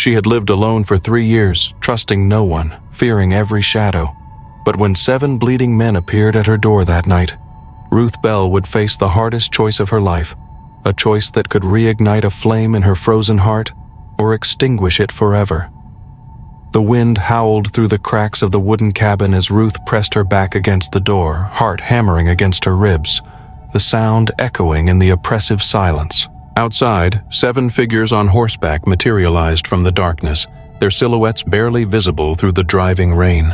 she had lived alone for 3 years, trusting no one, fearing every shadow. But when 7 bleeding men appeared at her door that night, Ruth Bell would face the hardest choice of her life, a choice that could reignite a flame in her frozen heart or extinguish it forever. The wind howled through the cracks of the wooden cabin as Ruth pressed her back against the door, heart hammering against her ribs, the sound echoing in the oppressive silence. Outside, 7 figures on horseback materialized from the darkness, their silhouettes barely visible through the driving rain.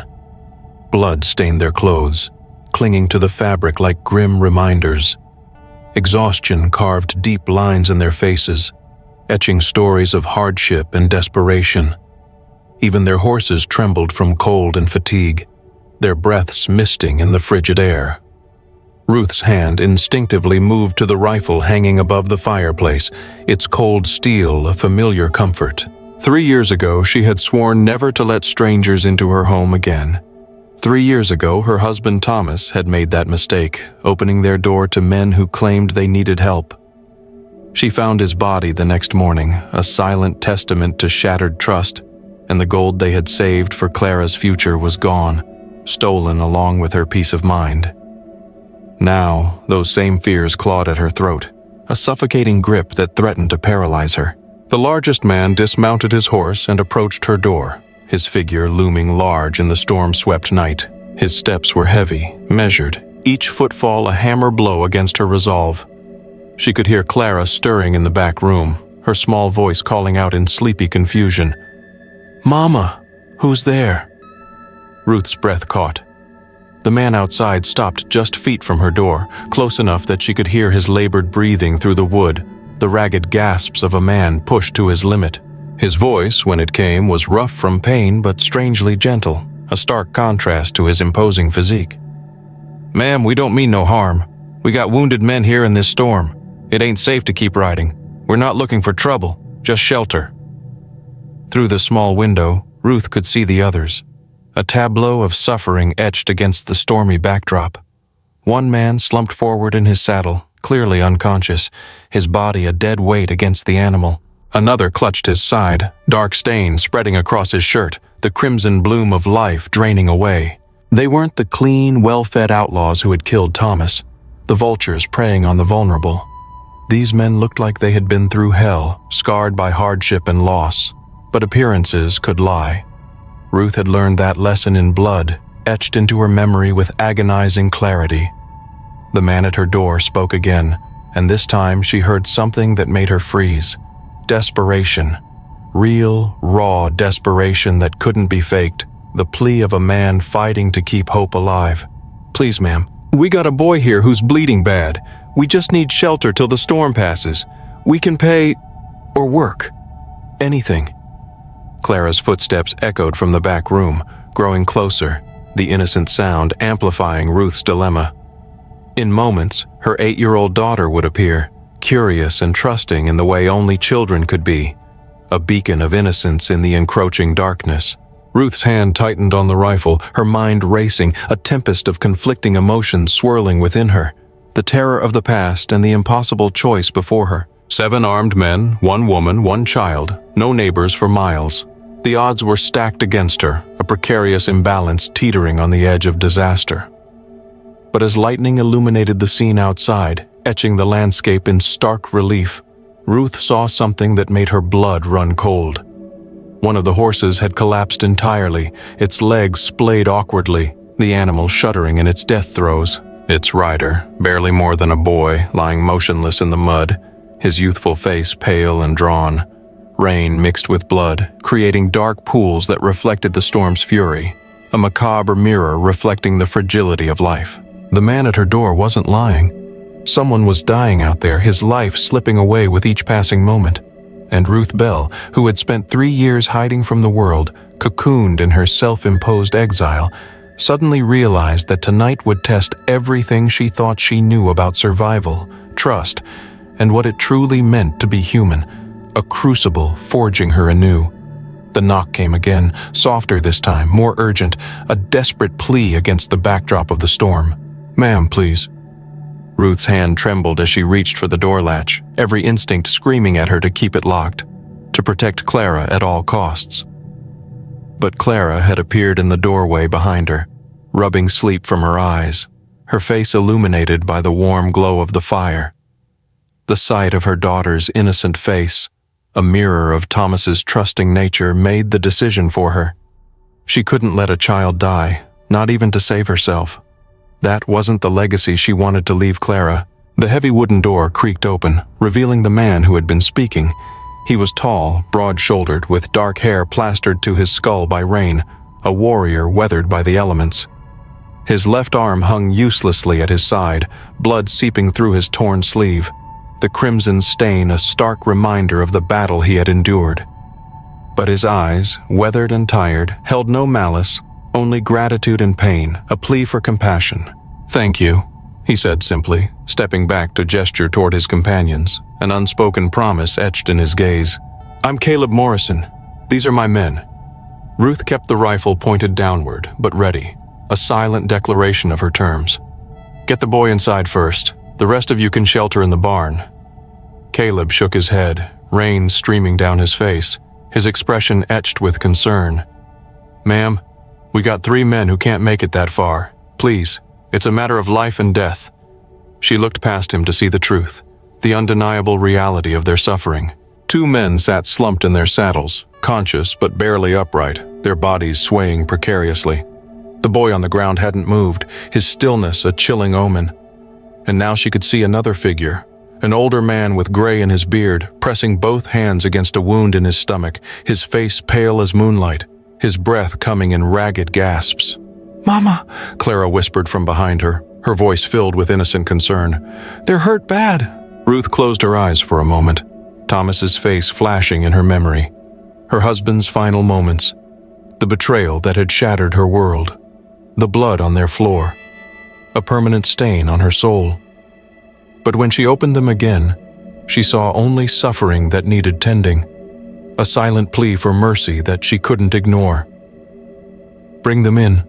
Blood stained their clothes, clinging to the fabric like grim reminders. Exhaustion carved deep lines in their faces, etching stories of hardship and desperation. Even their horses trembled from cold and fatigue, their breaths misting in the frigid air. Ruth's hand instinctively moved to the rifle hanging above the fireplace, its cold steel a familiar comfort. 3 years ago, she had sworn never to let strangers into her home again. 3 years ago, her husband Thomas had made that mistake, opening their door to men who claimed they needed help. She found his body the next morning, a silent testament to shattered trust, and the gold they had saved for Clara's future was gone, stolen along with her peace of mind. Now, those same fears clawed at her throat, a suffocating grip that threatened to paralyze her. The largest man dismounted his horse and approached her door, his figure looming large in the storm-swept night. His steps were heavy, measured, each footfall a hammer blow against her resolve. She could hear Clara stirring in the back room, her small voice calling out in sleepy confusion, "Mama, who's there?" Ruth's breath caught. The man outside stopped just feet from her door, close enough that she could hear his labored breathing through the wood, the ragged gasps of a man pushed to his limit. His voice, when it came, was rough from pain but strangely gentle, a stark contrast to his imposing physique. "Ma'am, we don't mean no harm. We got wounded men here in this storm. It ain't safe to keep riding. We're not looking for trouble, just shelter." Through the small window, Ruth could see the others, a tableau of suffering etched against the stormy backdrop. One man slumped forward in his saddle, clearly unconscious, his body a dead weight against the animal. Another clutched his side, dark stains spreading across his shirt, the crimson bloom of life draining away. They weren't the clean, well-fed outlaws who had killed Thomas, the vultures preying on the vulnerable. These men looked like they had been through hell, scarred by hardship and loss. But appearances could lie. Ruth had learned that lesson in blood, etched into her memory with agonizing clarity. The man at her door spoke again, and this time she heard something that made her freeze. Desperation. Real, raw desperation that couldn't be faked. The plea of a man fighting to keep hope alive. "Please, ma'am, we got a boy here who's bleeding bad. We just need shelter till the storm passes. We can pay or work. Anything." Clara's footsteps echoed from the back room, growing closer, the innocent sound amplifying Ruth's dilemma. In moments, her 8-year-old daughter would appear, curious and trusting in the way only children could be, a beacon of innocence in the encroaching darkness. Ruth's hand tightened on the rifle, her mind racing, a tempest of conflicting emotions swirling within her, the terror of the past and the impossible choice before her. 7 armed men, 1 woman, 1 child, no neighbors for miles. The odds were stacked against her, a precarious imbalance teetering on the edge of disaster. But as lightning illuminated the scene outside, etching the landscape in stark relief, Ruth saw something that made her blood run cold. One of the horses had collapsed entirely, its legs splayed awkwardly, the animal shuddering in its death throes. Its rider, barely more than a boy, lying motionless in the mud, his youthful face pale and drawn. Rain mixed with blood, creating dark pools that reflected the storm's fury, a macabre mirror reflecting the fragility of life. The man at her door wasn't lying. Someone was dying out there, his life slipping away with each passing moment. And Ruth Bell, who had spent 3 years hiding from the world, cocooned in her self-imposed exile, suddenly realized that tonight would test everything she thought she knew about survival, trust, and what it truly meant to be human, a crucible forging her anew. The knock came again, softer this time, more urgent, a desperate plea against the backdrop of the storm. "Ma'am, please." Ruth's hand trembled as she reached for the door latch, every instinct screaming at her to keep it locked. to protect Clara at all costs. But Clara had appeared in the doorway behind her, rubbing sleep from her eyes, her face illuminated by the warm glow of the fire. The sight of her daughter's innocent face, a mirror of Thomas's trusting nature, made the decision for her. She couldn't let a child die, not even to save herself. That wasn't the legacy she wanted to leave Clara. The heavy wooden door creaked open, revealing the man who had been speaking. He was tall, broad-shouldered, with dark hair plastered to his skull by rain, a warrior weathered by the elements. His left arm hung uselessly at his side, blood seeping through his torn sleeve, the crimson stain a stark reminder of the battle he had endured. But his eyes, weathered and tired, held no malice, only gratitude and pain, a plea for compassion. "Thank you," he said simply, stepping back to gesture toward his companions, an unspoken promise etched in his gaze. "I'm Caleb Morrison. These are my men." Ruth kept the rifle pointed downward, but ready, a silent declaration of her terms. "Get the boy inside first. The rest of you can shelter in the barn." Caleb shook his head, rain streaming down his face, his expression etched with concern. "Ma'am, we got 3 men who can't make it that far. Please, it's a matter of life and death." She looked past him to see the truth, the undeniable reality of their suffering. 2 men sat slumped in their saddles, conscious but barely upright, their bodies swaying precariously. The boy on the ground hadn't moved, his stillness a chilling omen. And now she could see another figure, an older man with gray in his beard, pressing both hands against a wound in his stomach, his face pale as moonlight, his breath coming in ragged gasps. "Mama," Clara whispered from behind her, her voice filled with innocent concern. "They're hurt bad." Ruth closed her eyes for a moment, Thomas's face flashing in her memory. Her husband's final moments, the betrayal that had shattered her world, the blood on their floor, a permanent stain on her soul. But when she opened them again, she saw only suffering that needed tending, a silent plea for mercy that she couldn't ignore. "Bring them in,"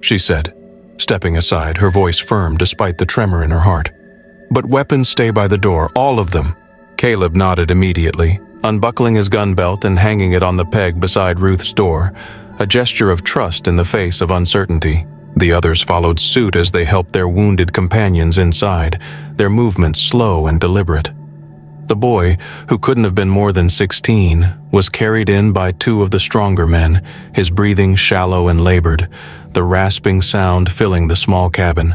she said, stepping aside, her voice firm despite the tremor in her heart. "But weapons stay by the door, all of them." Caleb nodded immediately, unbuckling his gun belt and hanging it on the peg beside Ruth's door, a gesture of trust in the face of uncertainty. The others followed suit as they helped their wounded companions inside, their movements slow and deliberate. The boy, who couldn't have been more than 16, was carried in by 2 of the stronger men, his breathing shallow and labored, the rasping sound filling the small cabin.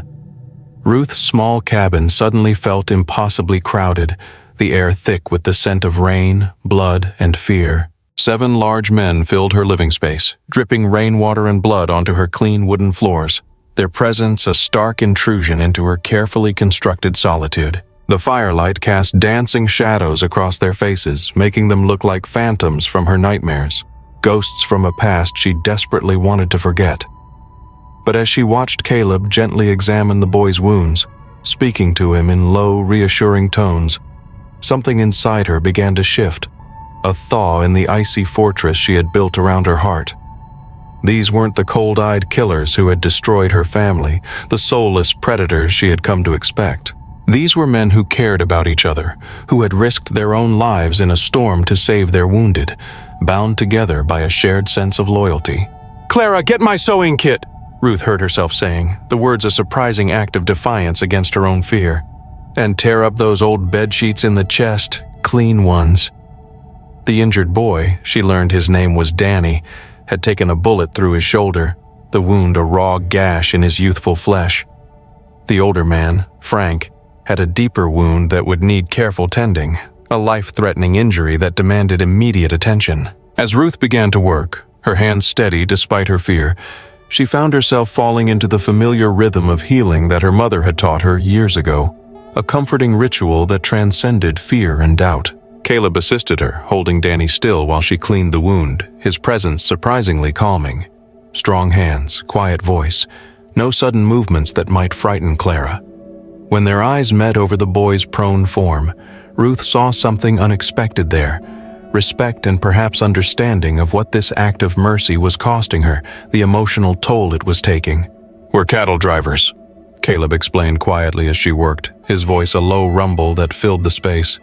Ruth's small cabin suddenly felt impossibly crowded, the air thick with the scent of rain, blood, and fear. 7 large men filled her living space, dripping rainwater and blood onto her clean wooden floors, their presence a stark intrusion into her carefully constructed solitude. The firelight cast dancing shadows across their faces, making them look like phantoms from her nightmares, ghosts from a past she desperately wanted to forget. But as she watched Caleb gently examine the boy's wounds, speaking to him in low, reassuring tones, something inside her began to shift, a thaw in the icy fortress she had built around her heart. These weren't the cold-eyed killers who had destroyed her family, the soulless predators she had come to expect. These were men who cared about each other, who had risked their own lives in a storm to save their wounded, bound together by a shared sense of loyalty. "Clara, get my sewing kit!" Ruth heard herself saying, the words a surprising act of defiance against her own fear. "And tear up those old bedsheets in the chest, clean ones." The injured boy, she learned his name was Danny, had taken a bullet through his shoulder, the wound a raw gash in his youthful flesh. The older man, Frank, had a deeper wound that would need careful tending, a life-threatening injury that demanded immediate attention. As Ruth began to work, her hands steady despite her fear, she found herself falling into the familiar rhythm of healing that her mother had taught her years ago, a comforting ritual that transcended fear and doubt. Caleb assisted her, holding Danny still while she cleaned the wound, his presence surprisingly calming. Strong hands, quiet voice, no sudden movements that might frighten Clara. When their eyes met over the boy's prone form, Ruth saw something unexpected there, respect and perhaps understanding of what this act of mercy was costing her, the emotional toll it was taking. "We're cattle drivers," Caleb explained quietly as she worked, his voice a low rumble that filled the space.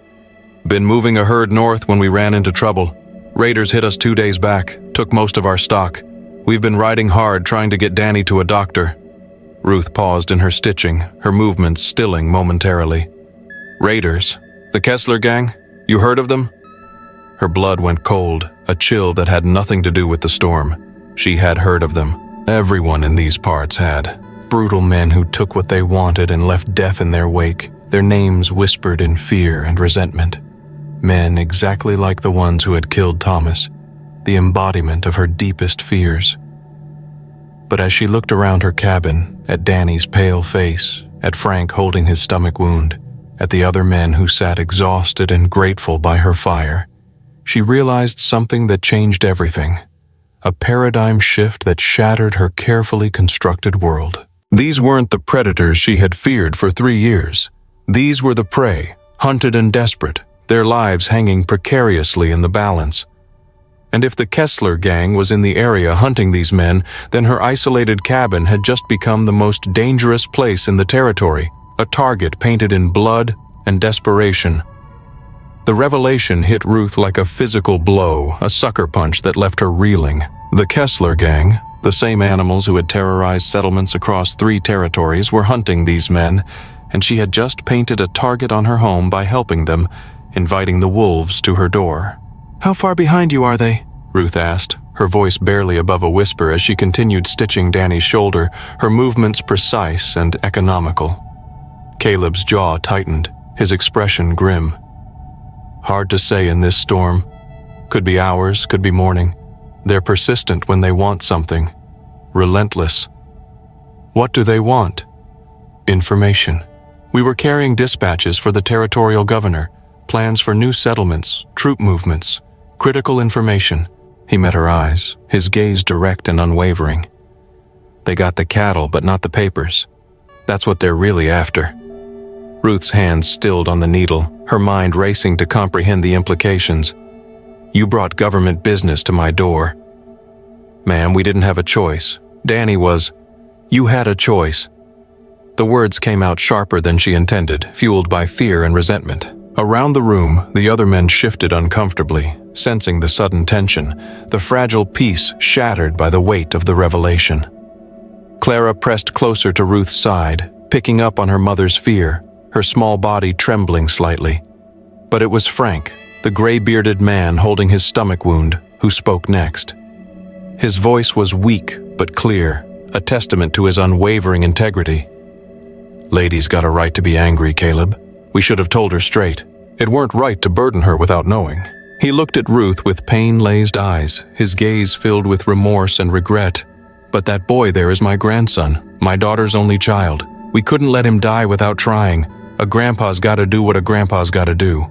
"Been moving a herd north when we ran into trouble. Raiders hit us 2 days back, took most of our stock. We've been riding hard trying to get Danny to a doctor." Ruth paused in her stitching, her movements stilling momentarily. "Raiders? The Kessler gang? You heard of them?" Her blood went cold, a chill that had nothing to do with the storm. She had heard of them. Everyone in these parts had. Brutal men who took what they wanted and left death in their wake, their names whispered in fear and resentment. Men exactly like the ones who had killed Thomas, the embodiment of her deepest fears. But as she looked around her cabin, at Danny's pale face, at Frank holding his stomach wound, at the other men who sat exhausted and grateful by her fire, she realized something that changed everything. A paradigm shift that shattered her carefully constructed world. These weren't the predators she had feared for 3 years. These were the prey, hunted and desperate, their lives hanging precariously in the balance. And if the Kessler gang was in the area hunting these men, then her isolated cabin had just become the most dangerous place in the territory, a target painted in blood and desperation. The revelation hit Ruth like a physical blow, a sucker punch that left her reeling. The Kessler gang, the same animals who had terrorized settlements across 3 territories, were hunting these men, and she had just painted a target on her home by helping them, inviting the wolves to her door. "How far behind you are they?" Ruth asked, her voice barely above a whisper as she continued stitching Danny's shoulder, her movements precise and economical. Caleb's jaw tightened, his expression grim. "Hard to say in this storm. Could be hours, could be morning. They're persistent when they want something. Relentless." "What do they want?" "Information. We were carrying dispatches for the territorial governor, plans for new settlements, troop movements, critical information." He met her eyes, his gaze direct and unwavering. "They got the cattle, but not the papers. That's what they're really after." Ruth's hands stilled on the needle, her mind racing to comprehend the implications. "You brought government business to my door." "Ma'am, we didn't have a choice. Danny was—" "You had a choice." The words came out sharper than she intended, fueled by fear and resentment. Around the room, the other men shifted uncomfortably, sensing the sudden tension, the fragile peace shattered by the weight of the revelation. Clara pressed closer to Ruth's side, picking up on her mother's fear, her small body trembling slightly. But it was Frank, the gray-bearded man holding his stomach wound, who spoke next. His voice was weak but clear, a testament to his unwavering integrity. "Lady's got a right to be angry, Caleb. We should have told her straight. It weren't right to burden her without knowing." He looked at Ruth with pain-laced eyes, his gaze filled with remorse and regret. "But that boy there is my grandson, my daughter's only child. We couldn't let him die without trying. A grandpa's gotta do what a grandpa's gotta do."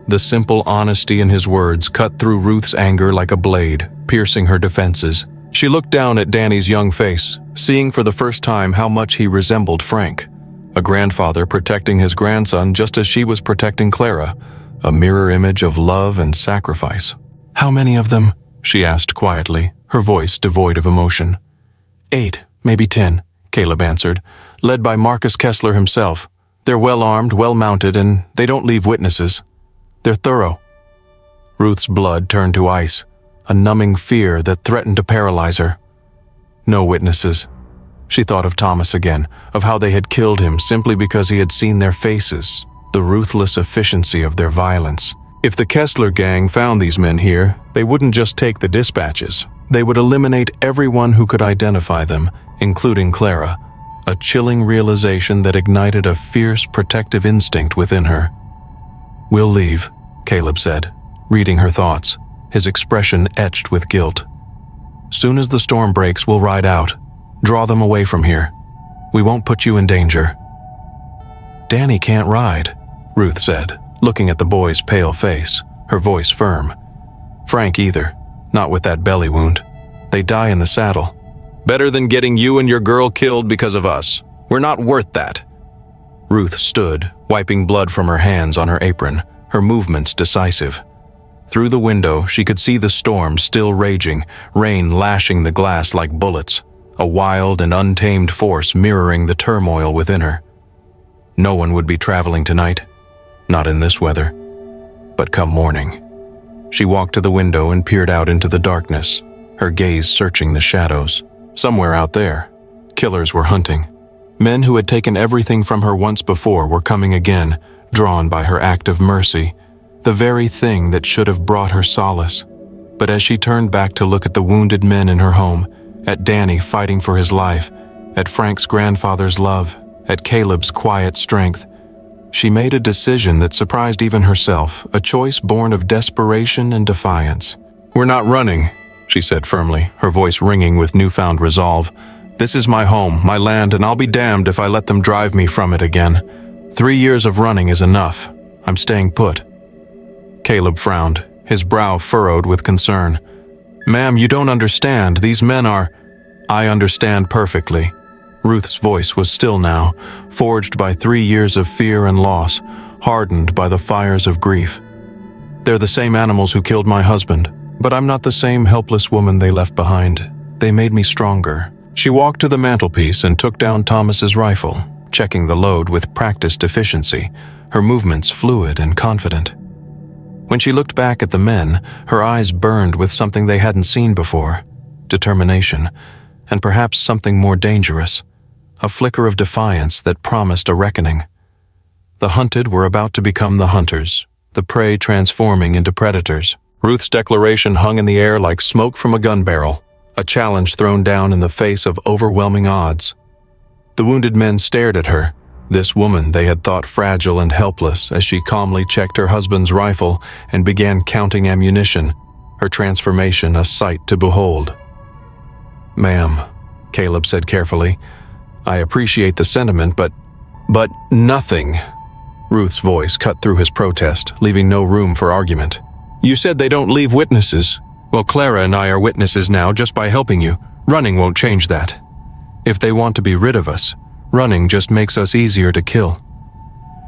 The simple honesty in his words cut through Ruth's anger like a blade, piercing her defenses. She looked down at Danny's young face, seeing for the first time how much he resembled Frank. A grandfather protecting his grandson just as she was protecting Clara, a mirror image of love and sacrifice. "How many of them?" she asked quietly, her voice devoid of emotion. 8, maybe 10, Caleb answered, led by Marcus Kessler himself. "They're well-armed, well-mounted, and they don't leave witnesses. They're thorough." Ruth's blood turned to ice, a numbing fear that threatened to paralyze her. No witnesses. She thought of Thomas again, of how they had killed him simply because he had seen their faces, the ruthless efficiency of their violence. If the Kessler gang found these men here, they wouldn't just take the dispatches. They would eliminate everyone who could identify them, including Clara, a chilling realization that ignited a fierce protective instinct within her. "We'll leave," Caleb said, reading her thoughts, his expression etched with guilt. "Soon as the storm breaks, we'll ride out. Draw them away from here. We won't put you in danger." "Danny can't ride," Ruth said, looking at the boy's pale face, her voice firm. "Frank either, not with that belly wound. They die in the saddle." "Better than getting you and your girl killed because of us. We're not worth that." Ruth stood, wiping blood from her hands on her apron, her movements decisive. Through the window, she could see the storm still raging, rain lashing the glass like bullets, a wild and untamed force mirroring the turmoil within her. No one would be traveling tonight, not in this weather. But come morning, She walked to the window and peered out into the darkness, her gaze searching the shadows. Somewhere out there, killers were hunting. Men who had taken everything from her once before were coming again, drawn by her act of mercy, the very thing that should have brought her solace. But as she turned back to look at the wounded men in her home, at Danny fighting for his life, at Frank's grandfather's love, at Caleb's quiet strength, she made a decision that surprised even herself, a choice born of desperation and defiance. "We're not running," she said firmly, her voice ringing with newfound resolve. "This is my home, my land, and I'll be damned if I let them drive me from it again. 3 years of running is enough. I'm staying put." Caleb frowned, his brow furrowed with concern. "Ma'am, you don't understand. These men are—" "I understand perfectly." Ruth's voice was still now, forged by 3 years of fear and loss, hardened by the fires of grief. "They're the same animals who killed my husband, but I'm not the same helpless woman they left behind. They made me stronger." She walked to the mantelpiece and took down Thomas's rifle, checking the load with practiced efficiency, her movements fluid and confident. When she looked back at the men, her eyes burned with something they hadn't seen before: determination, and perhaps something more dangerous, a flicker of defiance that promised a reckoning. The hunted were about to become the hunters, the prey transforming into predators. Ruth's declaration hung in the air like smoke from a gun barrel, a challenge thrown down in the face of overwhelming odds. The wounded men stared at her, this woman they had thought fragile and helpless, as she calmly checked her husband's rifle and began counting ammunition, her transformation a sight to behold. "Ma'am," Caleb said carefully, "I appreciate the sentiment, but nothing." Ruth's voice cut through his protest, leaving no room for argument. "You said they don't leave witnesses. Well, Clara and I are witnesses now just by helping you. Running won't change that. If they want to be rid of us, running just makes us easier to kill."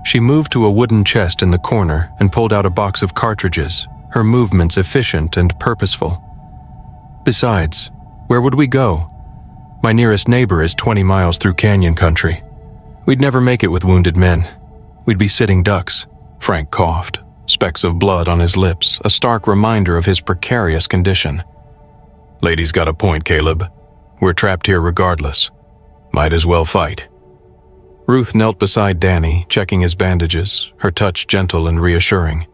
She moved to a wooden chest in the corner and pulled out a box of cartridges, her movements efficient and purposeful. "Besides, where would we go? My nearest neighbor is 20 miles through canyon country. We'd never make it with wounded men. We'd be sitting ducks." Frank coughed, specks of blood on his lips, a stark reminder of his precarious condition. "Lady's got a point, Caleb. We're trapped here regardless. Might as well fight." Ruth knelt beside Danny, checking his bandages, her touch gentle and reassuring.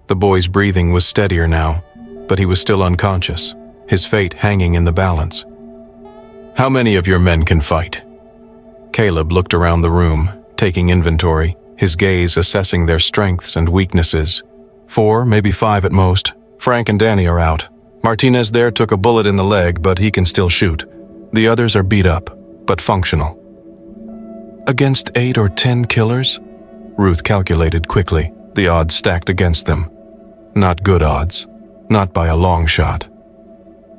The boy's breathing was steadier now, but he was still unconscious, his fate hanging in the balance. "How many of your men can fight?" Caleb looked around the room, taking inventory, his gaze assessing their strengths and weaknesses. 4, maybe 5 at most. Frank and Danny are out. Martinez there took a bullet in the leg, but he can still shoot. The others are beat up, but functional. "Against 8 or 10 killers?" Ruth calculated quickly, the odds stacked against them. Not good odds, not by a long shot.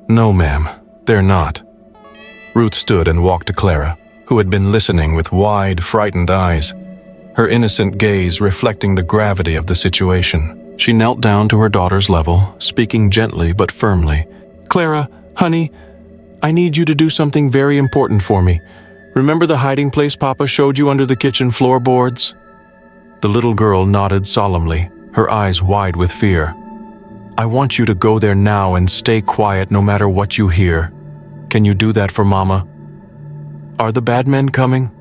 "No, ma'am, they're not." Ruth stood and walked to Clara, who had been listening with wide, frightened eyes, her innocent gaze reflecting the gravity of the situation. She knelt down to her daughter's level, speaking gently but firmly. "Clara, honey, I need you to do something very important for me. Remember the hiding place Papa showed you under the kitchen floorboards?" The little girl nodded solemnly, her eyes wide with fear. "I want you to go there now and stay quiet no matter what you hear. Can you do that for Mama?" "Are the bad men coming?"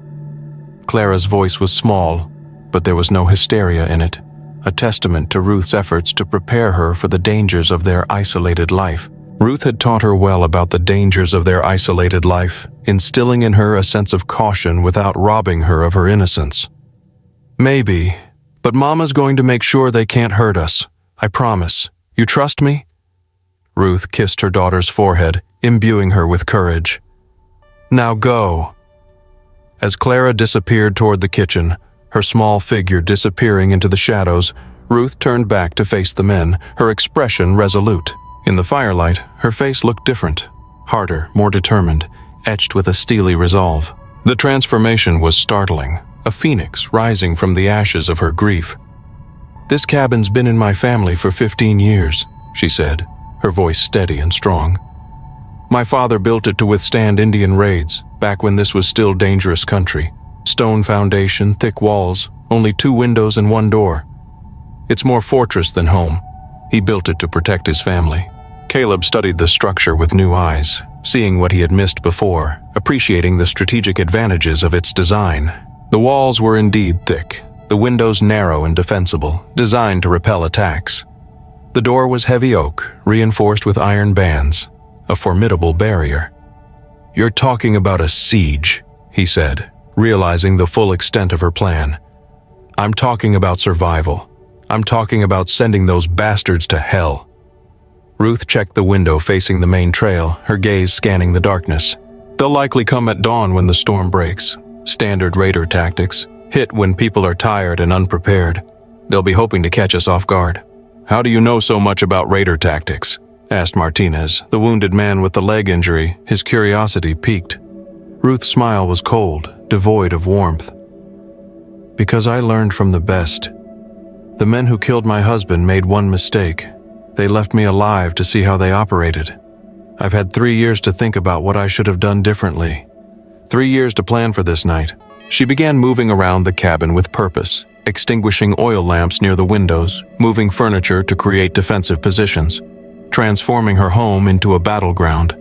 Clara's voice was small, but there was no hysteria in it, a testament to Ruth's efforts to prepare her for the dangers of their isolated life. Ruth had taught her well about the dangers of their isolated life, instilling in her a sense of caution without robbing her of her innocence. "Maybe, but Mama's going to make sure they can't hurt us. I promise. You trust me?" Ruth kissed her daughter's forehead, imbuing her with courage. "Now go." As Clara disappeared toward the kitchen, her small figure disappearing into the shadows, Ruth turned back to face the men, her expression resolute. In the firelight, her face looked different, harder, more determined, etched with a steely resolve. The transformation was startling, a phoenix rising from the ashes of her grief. "This cabin's been in my family for 15 years, she said, her voice steady and strong. "My father built it to withstand Indian raids, back when this was still dangerous country. Stone foundation, thick walls, only 2 windows and 1 door. It's more fortress than home. He built it to protect his family. Caleb studied the structure with new eyes, seeing what he had missed before, appreciating the strategic advantages of its design. The walls were indeed thick, the windows narrow and defensible, designed to repel attacks. The door was heavy oak, reinforced with iron bands, a formidable barrier. "You're talking about a siege," he said, realizing the full extent of her plan. "I'm talking about survival. I'm talking about sending those bastards to hell." Ruth checked the window facing the main trail, her gaze scanning the darkness. "They'll likely come at dawn when the storm breaks. Standard raider tactics. Hit when people are tired and unprepared. They'll be hoping to catch us off guard." "How do you know so much about raider tactics?" asked Martinez, the wounded man with the leg injury, his curiosity piqued. Ruth's smile was cold, devoid of warmth. "Because I learned from the best. The men who killed my husband made one mistake. They left me alive to see how they operated. I've had 3 years to think about what I should have done differently. 3 years to plan for this night." She began moving around the cabin with purpose, extinguishing oil lamps near the windows, moving furniture to create defensive positions, transforming her home into a battleground.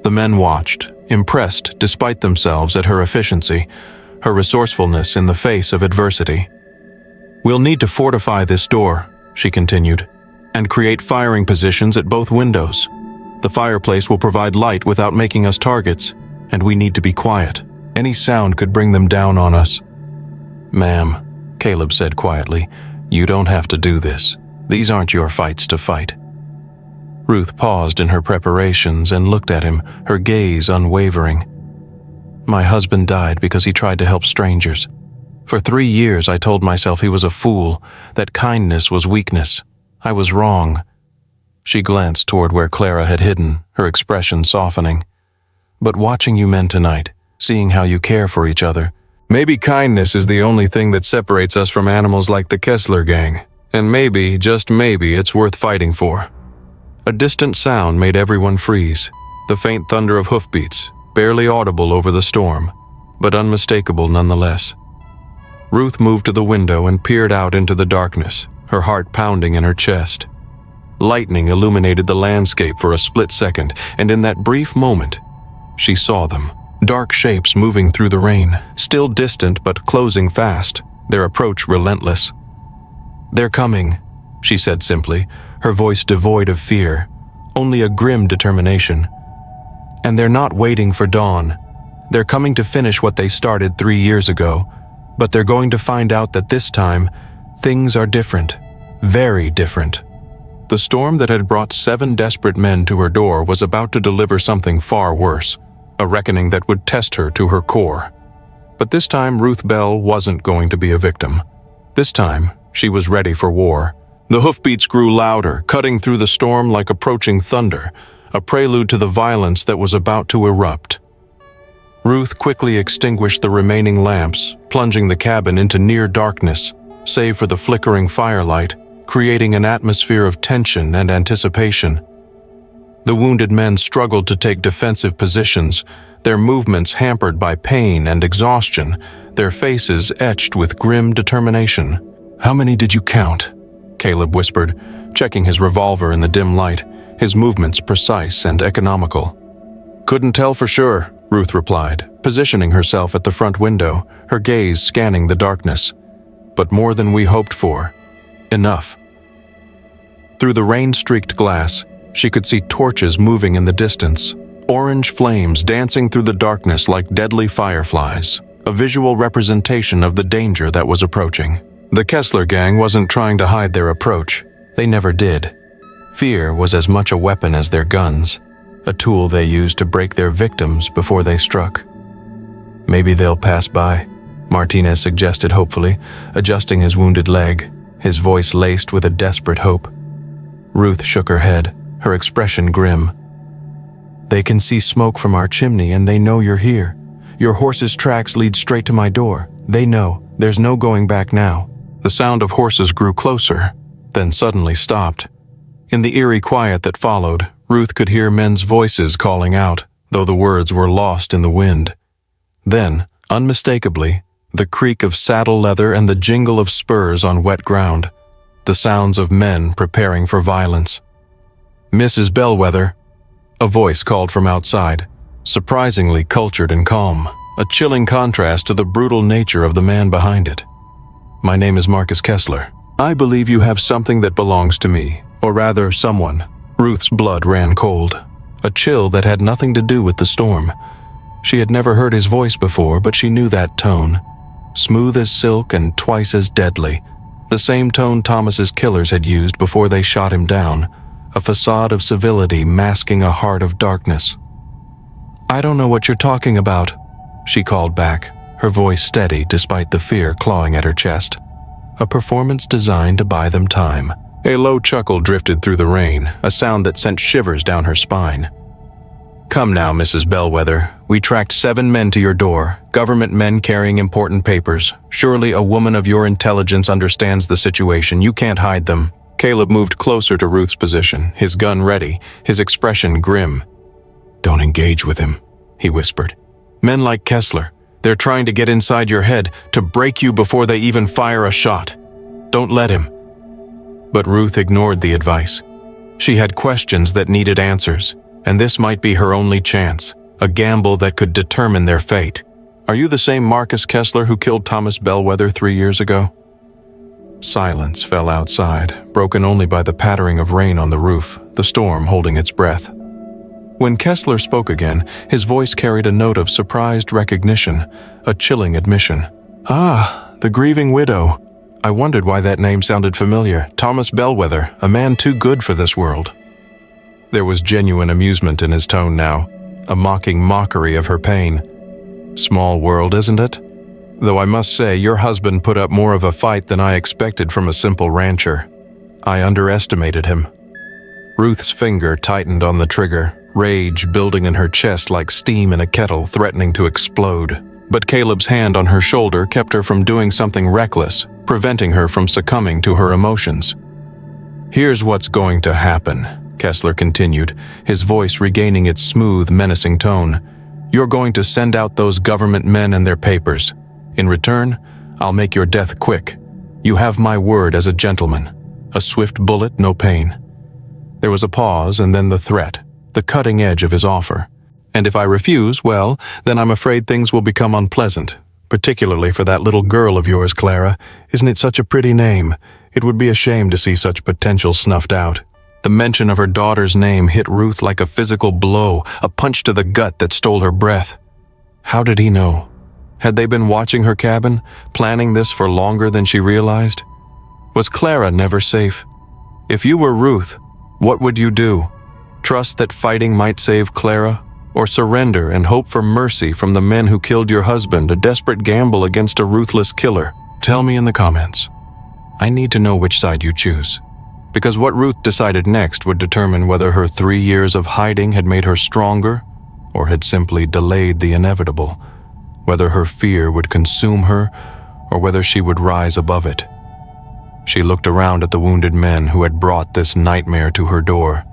The men watched, impressed despite themselves at her efficiency, her resourcefulness in the face of adversity. "We'll need to fortify this door," she continued, "and create firing positions at both windows. The fireplace will provide light without making us targets, and we need to be quiet. Any sound could bring them down on us." "Ma'am," Caleb said quietly, "you don't have to do this. These aren't your fights to fight." Ruth paused in her preparations and looked at him, her gaze unwavering. "My husband died because he tried to help strangers. For 3 years I told myself he was a fool, that kindness was weakness. I was wrong." She glanced toward where Clara had hidden, her expression softening. "But watching you men tonight, seeing how you care for each other, maybe kindness is the only thing that separates us from animals like the Kessler gang, and maybe, just maybe, it's worth fighting for." A distant sound made everyone freeze, the faint thunder of hoofbeats, barely audible over the storm, but unmistakable nonetheless. Ruth moved to the window and peered out into the darkness, her heart pounding in her chest. Lightning illuminated the landscape for a split second, and in that brief moment, she saw them. Dark shapes moving through the rain, still distant but closing fast, their approach relentless. "They're coming," she said simply, her voice devoid of fear, only a grim determination. "And they're not waiting for dawn. They're coming to finish what they started 3 years ago, but they're going to find out that this time, things are different, very different." The storm that had brought 7 desperate men to her door was about to deliver something far worse, a reckoning that would test her to her core. But this time Ruth Bell wasn't going to be a victim. This time, she was ready for war. The hoofbeats grew louder, cutting through the storm like approaching thunder, a prelude to the violence that was about to erupt. Ruth quickly extinguished the remaining lamps, plunging the cabin into near darkness, save for the flickering firelight, creating an atmosphere of tension and anticipation. The wounded men struggled to take defensive positions, their movements hampered by pain and exhaustion, their faces etched with grim determination. "How many did you count?" Caleb whispered, checking his revolver in the dim light, his movements precise and economical. "Couldn't tell for sure," Ruth replied, positioning herself at the front window, her gaze scanning the darkness. "But more than we hoped for. Enough." Through the rain-streaked glass, she could see torches moving in the distance, orange flames dancing through the darkness like deadly fireflies, a visual representation of the danger that was approaching. The Kessler gang wasn't trying to hide their approach. They never did. Fear was as much a weapon as their guns, a tool they used to break their victims before they struck. "Maybe they'll pass by," Martinez suggested hopefully, adjusting his wounded leg, his voice laced with a desperate hope. Ruth shook her head, her expression grim. "They can see smoke from our chimney and they know you're here. Your horse's tracks lead straight to my door. They know. There's no going back now." The sound of horses grew closer, then suddenly stopped. In the eerie quiet that followed, Ruth could hear men's voices calling out, though the words were lost in the wind. Then, unmistakably, the creak of saddle leather and the jingle of spurs on wet ground. the sounds of men preparing for violence. "Mrs. Bellwether," a voice called from outside, surprisingly cultured and calm, a chilling contrast to the brutal nature of the man behind it. "My name is Marcus Kessler. I believe you have something that belongs to me, or rather someone." Ruth's blood ran cold, a chill that had nothing to do with the storm. She had never heard his voice before, but she knew that tone. Smooth as silk and twice as deadly. The same tone Thomas's killers had used before they shot him down, a facade of civility masking a heart of darkness. "I don't know what you're talking about," she called back, her voice steady despite the fear clawing at her chest. A performance designed to buy them time. A low chuckle drifted through the rain, a sound that sent shivers down her spine. "Come now, Mrs. Bellwether. We tracked 7 men to your door, government men carrying important papers. Surely a woman of your intelligence understands the situation. You can't hide them." Caleb moved closer to Ruth's position, his gun ready, his expression grim. "Don't engage with him," he whispered. "Men like Kessler, they're trying to get inside your head, to break you before they even fire a shot. Don't let him." But Ruth ignored the advice. She had questions that needed answers, and this might be her only chance, a gamble that could determine their fate. "Are you the same Marcus Kessler who killed Thomas Bellwether 3 years ago?" Silence fell outside, broken only by the pattering of rain on the roof, the storm holding its breath. When Kessler spoke again, his voice carried a note of surprised recognition, a chilling admission. "Ah, the grieving widow. I wondered why that name sounded familiar. Thomas Bellwether, a man too good for this world." There was genuine amusement in his tone now, a mocking mockery of her pain. "Small world, isn't it? Though I must say, your husband put up more of a fight than I expected from a simple rancher. I underestimated him." Ruth's finger tightened on the trigger, rage building in her chest like steam in a kettle threatening to explode. But Caleb's hand on her shoulder kept her from doing something reckless, preventing her from succumbing to her emotions. "Here's what's going to happen," Kessler continued, his voice regaining its smooth, menacing tone. "You're going to send out those government men and their papers. In return, I'll make your death quick. You have my word as a gentleman. A swift bullet, no pain." There was a pause and then the threat, the cutting edge of his offer. "And if I refuse, well, then I'm afraid things will become unpleasant, particularly for that little girl of yours, Clara. Isn't it such a pretty name? It would be a shame to see such potential snuffed out." The mention of her daughter's name hit Ruth like a physical blow, a punch to the gut that stole her breath. How did he know? Had they been watching her cabin, planning this for longer than she realized? Was Clara never safe? If you were Ruth, what would you do? Trust that fighting might save Clara? Or surrender and hope for mercy from the men who killed your husband, a desperate gamble against a ruthless killer? Tell me in the comments. I need to know which side you choose. Because what Ruth decided next would determine whether her 3 years of hiding had made her stronger or had simply delayed the inevitable, whether her fear would consume her or whether she would rise above it. She looked around at the wounded men who had brought this nightmare to her door,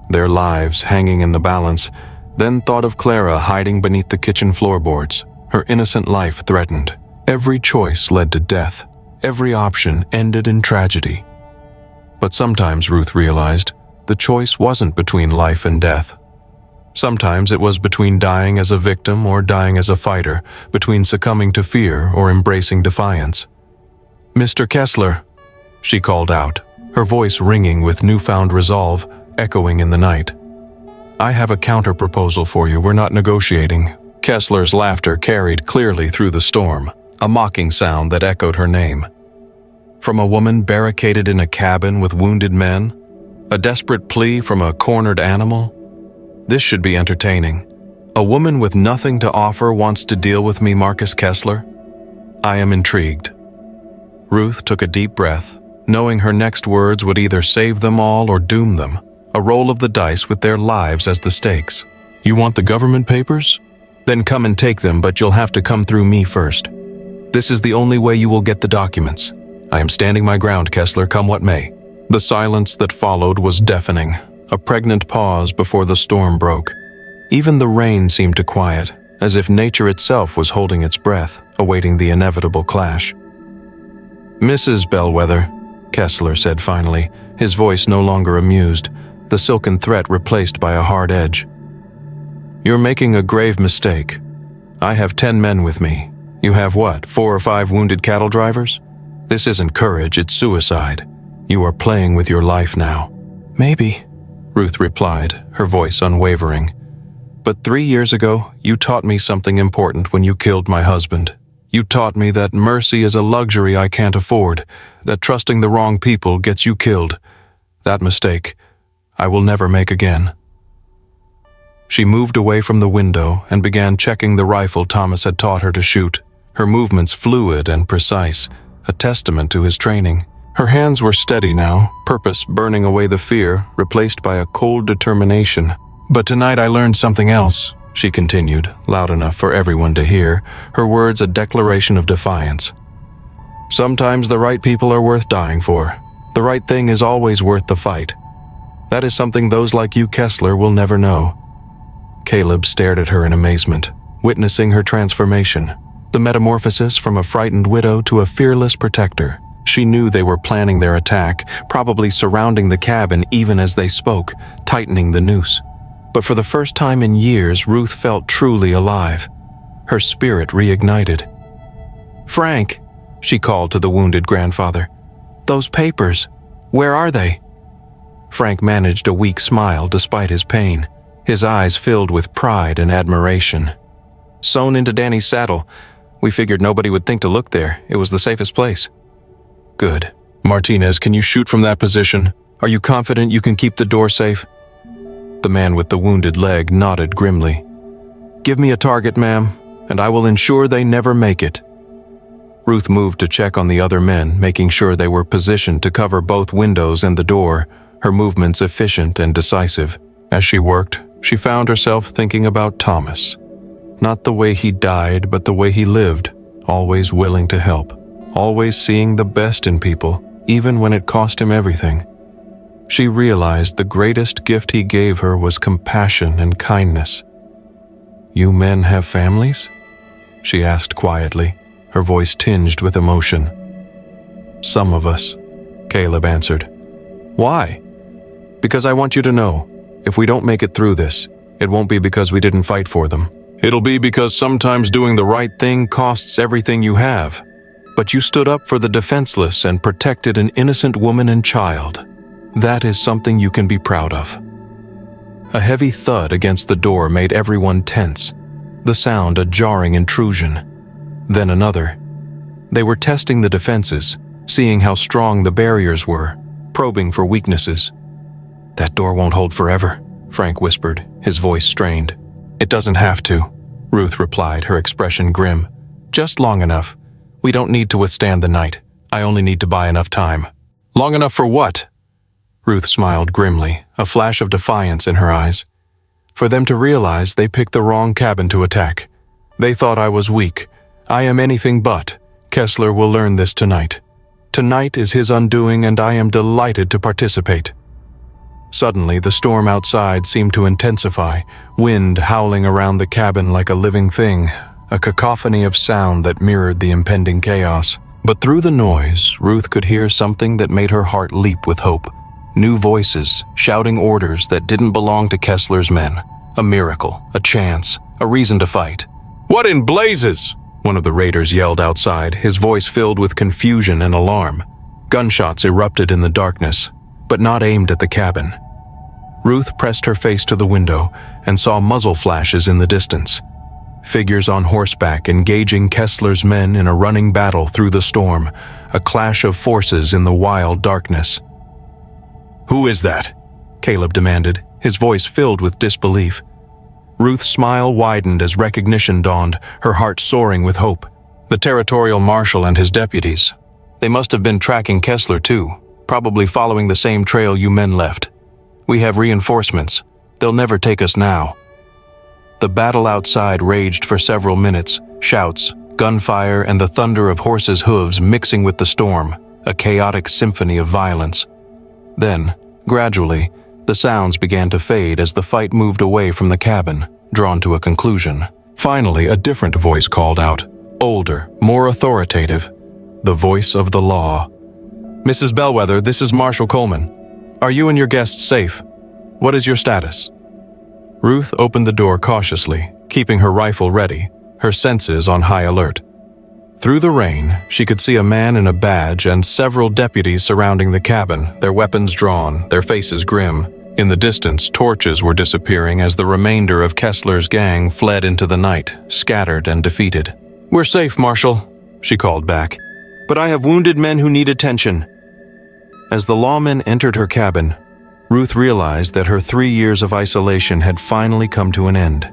their lives hanging in the balance, then thought of Clara hiding beneath the kitchen floorboards, her innocent life threatened. Every choice led to death. Every option ended in tragedy. But sometimes, Ruth realized, the choice wasn't between life and death. Sometimes it was between dying as a victim or dying as a fighter, between succumbing to fear or embracing defiance. "Mr. Kessler," she called out, her voice ringing with newfound resolve, echoing in the night. "I have a counter-proposal for you. We're not negotiating." Kessler's laughter carried clearly through the storm, a mocking sound that echoed her name. From a woman barricaded in a cabin with wounded men? A desperate plea from a cornered animal? This should be entertaining. A woman with nothing to offer wants to deal with me, Marcus Kessler? I am intrigued. Ruth took a deep breath, knowing her next words would either save them all or doom them, a roll of the dice with their lives as the stakes. "You want the government papers? Then come and take them, but you'll have to come through me first. This is the only way you will get the documents. I am standing my ground, Kessler, come what may." The silence that followed was deafening, a pregnant pause before the storm broke. Even the rain seemed to quiet, as if nature itself was holding its breath, awaiting the inevitable clash. "Mrs. Bellwether," Kessler said finally, his voice no longer amused, the silken threat replaced by a hard edge. "You're making a grave mistake. I have 10 men with me. You have what, 4 or 5 wounded cattle drivers? This isn't courage, it's suicide. You are playing with your life now." "Maybe," Ruth replied, her voice unwavering. "But 3 years ago, you taught me something important when you killed my husband. You taught me that mercy is a luxury I can't afford, that trusting the wrong people gets you killed. That mistake I will never make again." She moved away from the window and began checking the rifle Thomas had taught her to shoot, her movements fluid and precise, a testament to his training. Her hands were steady now, purpose burning away the fear, replaced by a cold determination. "But tonight I learned something else," she continued, loud enough for everyone to hear, her words a declaration of defiance. "Sometimes the right people are worth dying for. The right thing is always worth the fight. That is something those like you, Kessler, will never know." Caleb stared at her in amazement, witnessing her transformation, the metamorphosis from a frightened widow to a fearless protector. She knew they were planning their attack, probably surrounding the cabin even as they spoke, tightening the noose. But for the first time in years, Ruth felt truly alive. Her spirit reignited. "Frank," she called to the wounded grandfather. "Those papers, where are they?" Frank managed a weak smile despite his pain, his eyes filled with pride and admiration. "Sewn into Danny's saddle. We figured nobody would think to look there. It was the safest place." "Good. Martinez, can you shoot from that position? Are you confident you can keep the door safe?" The man with the wounded leg nodded grimly. "Give me a target, ma'am, and I will ensure they never make it." Ruth moved to check on the other men, making sure they were positioned to cover both windows and the door, her movements efficient and decisive. As she worked, she found herself thinking about Thomas. Not the way he died, but the way he lived, always willing to help, always seeing the best in people, even when it cost him everything. She realized the greatest gift he gave her was compassion and kindness. "You men have families?" she asked quietly, her voice tinged with emotion. "Some of us," Caleb answered. "Why?" "Because I want you to know, if we don't make it through this, it won't be because we didn't fight for them. It'll be because sometimes doing the right thing costs everything you have. But you stood up for the defenseless and protected an innocent woman and child. That is something you can be proud of." A heavy thud against the door made everyone tense, the sound a jarring intrusion. Then another. They were testing the defenses, seeing how strong the barriers were, probing for weaknesses. "That door won't hold forever," Frank whispered, his voice strained. "It doesn't have to," Ruth replied, her expression grim. "Just long enough. We don't need to withstand the night. I only need to buy enough time." "Long enough for what?" Ruth smiled grimly, a flash of defiance in her eyes. "For them to realize they picked the wrong cabin to attack. They thought I was weak. I am anything but. Kessler will learn this tonight. Tonight is his undoing, and I am delighted to participate." Suddenly, the storm outside seemed to intensify, wind howling around the cabin like a living thing, a cacophony of sound that mirrored the impending chaos. But through the noise, Ruth could hear something that made her heart leap with hope. New voices, shouting orders that didn't belong to Kessler's men. A miracle, a chance, a reason to fight. "What in blazes?" one of the raiders yelled outside, his voice filled with confusion and alarm. Gunshots erupted in the darkness, but not aimed at the cabin. Ruth pressed her face to the window and saw muzzle flashes in the distance. Figures on horseback engaging Kessler's men in a running battle through the storm, a clash of forces in the wild darkness. "Who is that?" Caleb demanded, his voice filled with disbelief. Ruth's smile widened as recognition dawned, her heart soaring with hope. "The territorial marshal and his deputies. They must have been tracking Kessler too, probably following the same trail you men left. We have reinforcements. They'll never take us now." The battle outside raged for several minutes, shouts, gunfire, and the thunder of horses' hooves mixing with the storm, a chaotic symphony of violence. Then, gradually, the sounds began to fade as the fight moved away from the cabin, drawn to a conclusion. Finally, a different voice called out, older, more authoritative, the voice of the law. Mrs. Bellwether, this is Marshal Coleman. Are you and your guests safe? What is your status? Ruth opened the door cautiously, keeping her rifle ready, her senses on high alert. Through the rain, she could see a man in a badge and several deputies surrounding the cabin, their weapons drawn, their faces grim. In the distance, torches were disappearing as the remainder of Kessler's gang fled into the night, scattered and defeated. "We're safe, Marshal," she called back, "but I have wounded men who need attention." As the lawmen entered her cabin, Ruth realized that her 3 years of isolation had finally come to an end.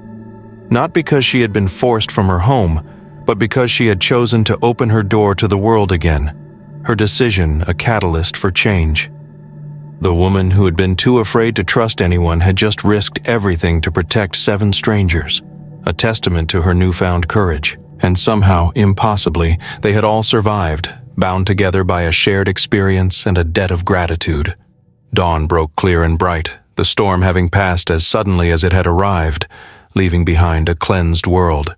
Not because she had been forced from her home, but because she had chosen to open her door to the world again, her decision a catalyst for change. The woman who had been too afraid to trust anyone had just risked everything to protect 7 strangers, a testament to her newfound courage. And somehow, impossibly, they had all survived, bound together by a shared experience and a debt of gratitude. Dawn broke clear and bright, the storm having passed as suddenly as it had arrived, leaving behind a cleansed world.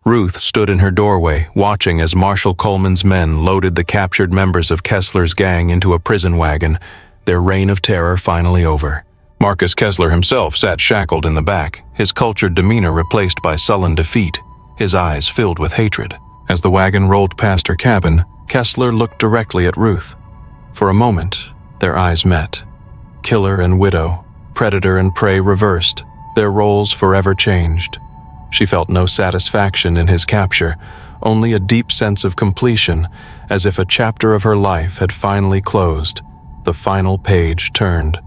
Ruth stood in her doorway, watching as Marshal Coleman's men loaded the captured members of Kessler's gang into a prison wagon, their reign of terror finally over. Marcus Kessler himself sat shackled in the back, his cultured demeanor replaced by sullen defeat, his eyes filled with hatred. As the wagon rolled past her cabin, Kessler looked directly at Ruth. For a moment, their eyes met. Killer and widow, predator and prey reversed, their roles forever changed. She felt no satisfaction in his capture, only a deep sense of completion, as if a chapter of her life had finally closed, the final page turned.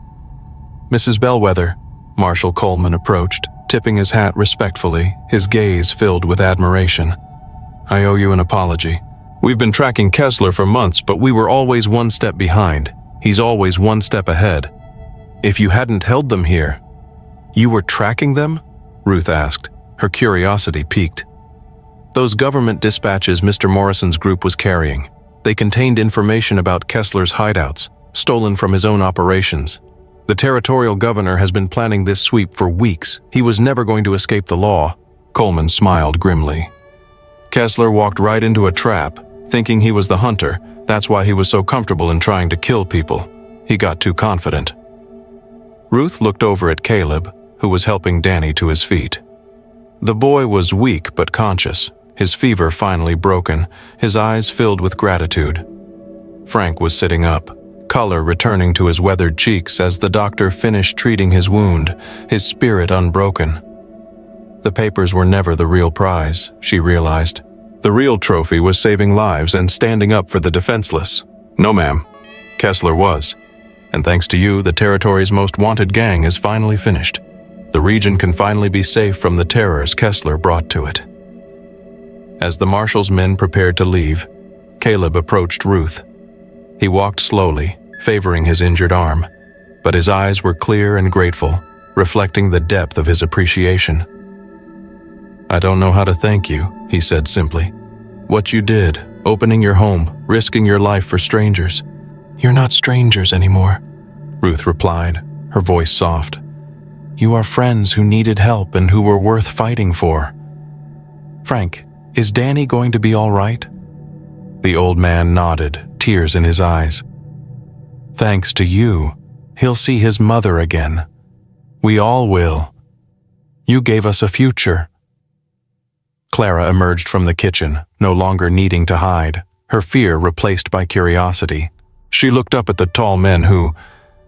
"Mrs. Bellwether," Marshal Coleman approached, tipping his hat respectfully, his gaze filled with admiration. "I owe you an apology. We've been tracking Kessler for months, but we were always one step behind. He's always one step ahead. If you hadn't held them here..." "You were tracking them?" Ruth asked, her curiosity piqued. "Those government dispatches Mr. Morrison's group was carrying. They contained information about Kessler's hideouts, stolen from his own operations. The territorial governor has been planning this sweep for weeks. He was never going to escape the law." Coleman smiled grimly. "Kessler walked right into a trap, thinking he was the hunter. That's why he was so comfortable in trying to kill people. He got too confident." Ruth looked over at Caleb, who was helping Danny to his feet. The boy was weak but conscious, his fever finally broken, his eyes filled with gratitude. Frank was sitting up, color returning to his weathered cheeks as the doctor finished treating his wound, his spirit unbroken. The papers were never the real prize, she realized. The real trophy was saving lives and standing up for the defenseless. "No, ma'am. Kessler was. And thanks to you, the territory's most wanted gang is finally finished. The region can finally be safe from the terrors Kessler brought to it." As the marshal's men prepared to leave, Caleb approached Ruth. He walked slowly, favoring his injured arm, but his eyes were clear and grateful, reflecting the depth of his appreciation. "I don't know how to thank you," he said simply. "What you did, opening your home, risking your life for strangers." "You're not strangers anymore," Ruth replied, her voice soft. "You are friends who needed help and who were worth fighting for." "Frank, is Danny going to be all right?" The old man nodded, tears in his eyes. "Thanks to you, he'll see his mother again. We all will. You gave us a future." Clara emerged from the kitchen, no longer needing to hide, her fear replaced by curiosity. She looked up at the tall men who...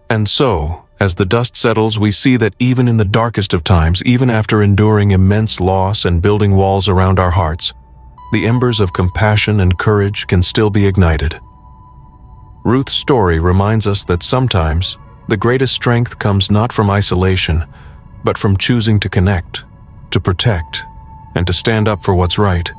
And so, as the dust settles, we see that even in the darkest of times, even after enduring immense loss and building walls around our hearts, the embers of compassion and courage can still be ignited. Ruth's story reminds us that sometimes the greatest strength comes not from isolation, but from choosing to connect, to protect, and to stand up for what's right,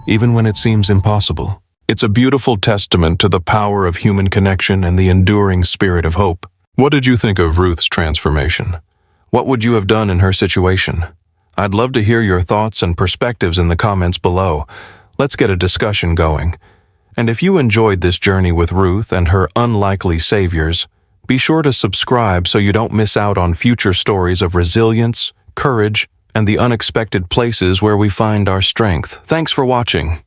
even when it seems impossible. It's a beautiful testament to the power of human connection and the enduring spirit of hope. What did you think of Ruth's transformation? What would you have done in her situation? I'd love to hear your thoughts and perspectives in the comments below. Let's get a discussion going. And if you enjoyed this journey with Ruth and her unlikely saviors, be sure to subscribe so you don't miss out on future stories of resilience, courage, and the unexpected places where we find our strength. Thanks for watching.